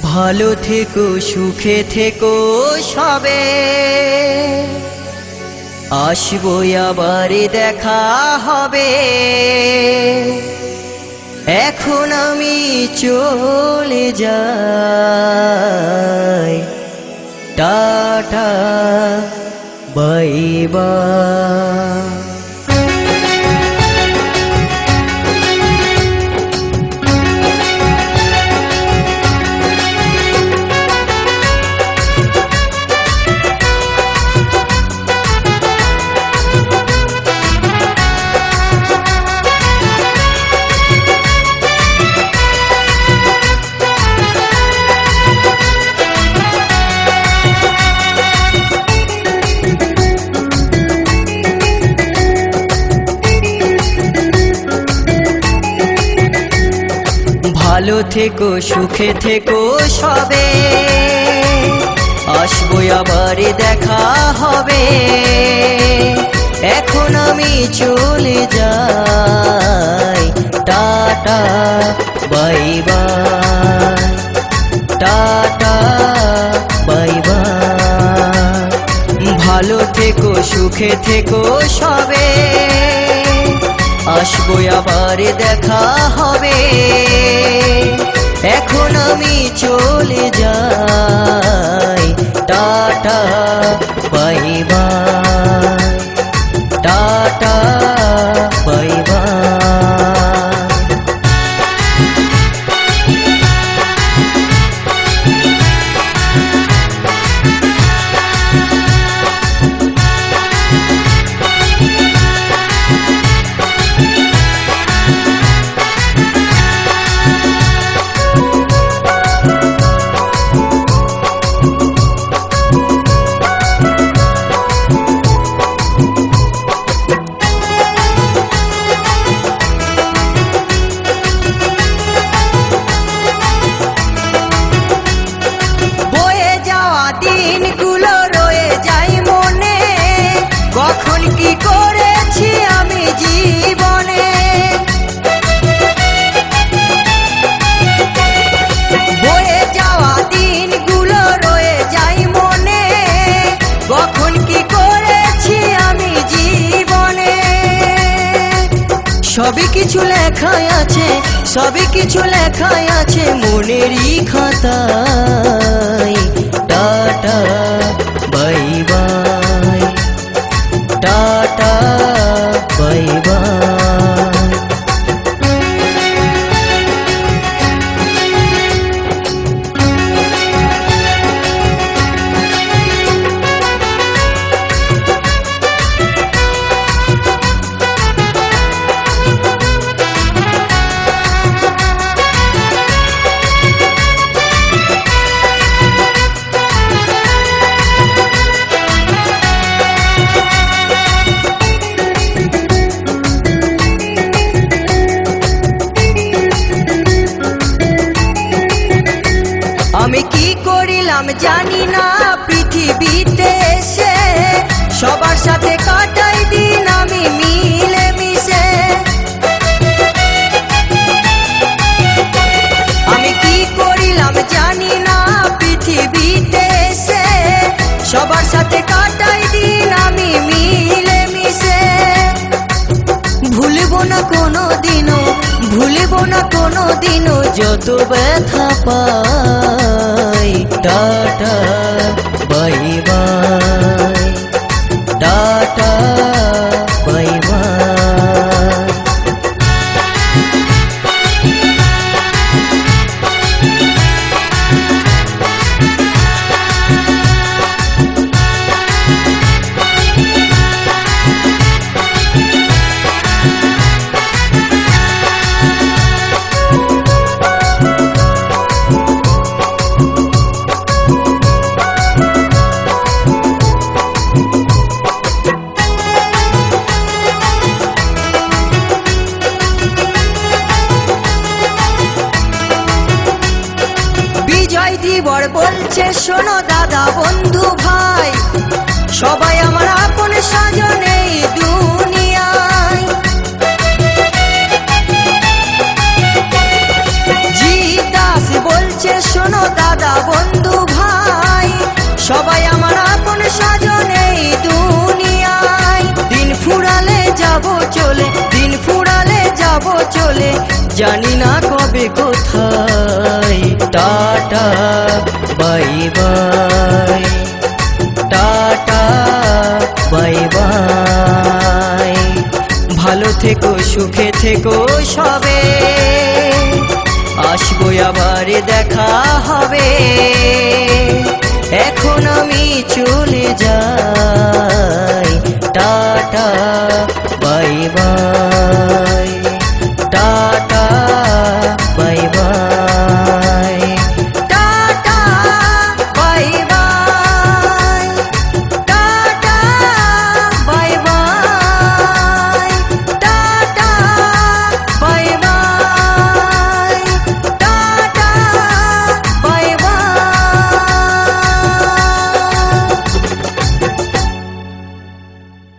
ভালো থেকো সুখে থেকো সবে, আসবো আবার দেখা হবে। এখন আমি চলে যাই, টাটা বাই বাই। ভালো থেকো সুখে থেকো সবে, আসবো আবার দেখা হবে। এখন আমি চলে যাই, tata bye bye, tata bye by. ভালো থেকো সুখে থেকো সবে, আসবো আবার দেখা হবে। এখন আমি চলে যাই, tata bye bye, tata bye by. দিনগুলো রয়ে যাই মনে, কখন কি করেছি আমি জীবনে। বয়ে যাওয়া দিনগুলো রয়ে যাই মনে, কখন কি করেছি আমি জীবনে। সবই কিছু লেখাই আছে, সবই কিছু লেখাই আছে মনেরই খাতায়। Tata bye bye, tata bye by. আমি কি করিলাম জানি না পৃথিবীতে এসে, সবার সাথে কাটাই দিন আমি মিলে মিশে। আমি কি করিলাম জানি না পৃথিবীতে এসে, সবার সাথে কাটাই দিন আমি মিলে মিশে। ভুলবো না কোনো দিনও, ভুলবো না কোনো দিনও যত ব্যথা পাই। Tata bye bye, tata bye bye. দিবর বলছে শোনো দাদা বন্ধু ভাই, সবাই আমার আপন স্বজন এই দুনিয়ায়। জিদা দাদা বন্ধু ভাই, সবাই আমার আপন স্বজন এই দুনিয়ায়। দিন ফুরালে যাব চলে, দিন ফুরালে যাব চলে, জানি না কবে কোথায়। Tata bye bye, tata bye by. ভালো থেকো সুখে থেকো সবে, আসবো আবার দেখা হবে। এখন আমি চলে যাই, টাটা বাই বাই।